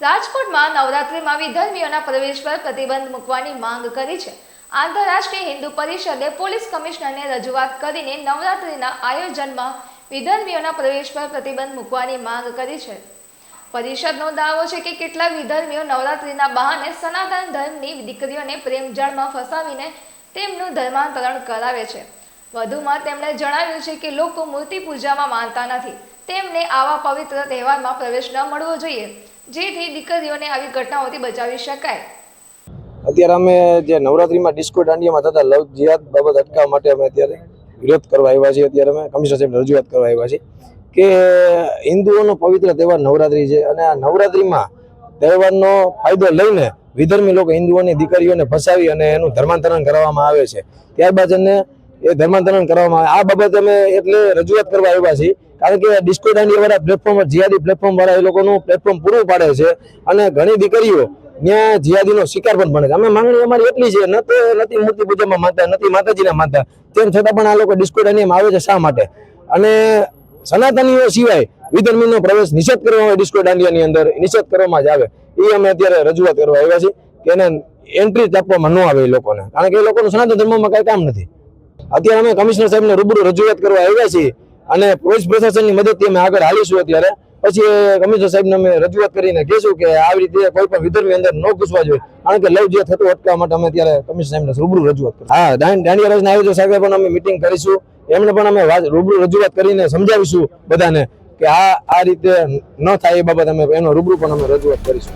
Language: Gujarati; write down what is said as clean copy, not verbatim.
રાજકોટમાં નવરાત્રિમાં વિધર્મીઓના પ્રવેશ પર પ્રતિબંધ મૂકવાની માંગ કરી છે। આંતરરાષ્ટ્રીય હિન્દુ પરિષદે પોલીસ કમિશનરને રજૂઆત કરીને નવરાત્રિના આયોજનમાં વિધર્મીઓના પ્રવેશ પર પ્રતિબંધ મૂકવાની માંગ કરી છે। પરિષદનો દાવો છે કે કેટલાક વિધર્મીઓ નવરાત્રિના બહાને સનાતન ધર્મની દીકરીઓને પ્રેમજાળમાં ફસાવીને તેમનું ધર્માંતરણ કરાવે છે। વધુમાં તેમણે જણાવ્યું છે કે લોકો મૂર્તિ પૂજામાં માનતા નથી, તેમને આવા પવિત્ર તહેવારમાં પ્રવેશ ન મળવો જોઈએ, જેથી દીકરીઓને આવી ઘટનાઓથી બચાવી શકાય। અત્યારે અમે જે નવરાત્રીમાં ડિસ્કો દાંડિયામાં થતા લવ જિહાદ બાબત અટકાવવા માટે અમે અત્યારે વિરોધ કરવા આવ્યા છીએ। અત્યારે અમે કમિશનર સાહેબને રજૂઆત કરવા આવ્યા છીએ કે હિન્દુઓનો પવિત્ર તહેવાર નવરાત્રી છે અને આ નવરાત્રીમાં તહેવારનો ફાયદો લઈને વિધર્મી લોકો હિન્દુઓની દીકરીઓને ફસાવી અને એનું ધર્માંતરણ કરવામાં આવે છે। ત્યારબાદ એને એ ધર્માંતરણ કરવામાં આવે, આ બાબતે અમે એટલે રજૂઆત કરવા આવ્યા છીએ કારણ કે ડિસ્કો દાંડિયા વાળા પ્લેટફોર્મ, જિહાદી પ્લેટફોર્મ વાળા એ લોકોનું પ્લેટફોર્મ પૂરું પાડે છે અને ઘણી દીકરીઓ ત્યાં જિહાદીનો શિકાર પણ બને છે। અમે માંગણી અમારી એટલી છે, નથી મૂર્તિ પૂજામાં માનતા, નથી માતાજીના માનતા, તેમ છતાં પણ આ લોકો ડિસ્કો દાંડિયામાં આવે છે શા માટે? અને સનાતનીઓ સિવાય વિધર્મીનો પ્રવેશ નિષેધ કરવામાં આવે, ડિસ્કો દાંડિયાની અંદર નિષેધ કરવામાં જ આવે, એ અમે અત્યારે રજૂઆત કરવા આવ્યા છીએ કે એને એન્ટ્રી જ આપવામાં ન આવે એ લોકોને, કારણ કે એ લોકોનું સનાતન ધર્મમાં કઈ કામ નથી। અત્યારે અમે કમિશનર સાહેબને રૂબરૂ રજૂઆત કરવા આવ્યા છીએ અને પોલીસ પ્રશાસનની મદદથી અમે આગળ હાલીશું। અત્યારે પછી કમિશનર સાહેબને અમે રજૂઆત કરીને કહીશું કે આવી રીતે કોઈ પણ વિધર્મી અંદર ન ઘૂસવા જોઈએ, કારણ કે લવ જે થતું અટકાવવા માટે અમે અત્યારે કમિશનર સાહેબને રૂબરૂ રજૂઆત કરીશું। હા, દાંડિયા રાસના આયોજક સાથે પણ અમે મિટિંગ કરીશું, એમને પણ અમે રૂબરૂ રજૂઆત કરીને સમજાવીશું બધાને કે આ રીતે ન થાય એ બાબત અમે એનો રૂબરૂ પણ અમે રજૂઆત કરીશું।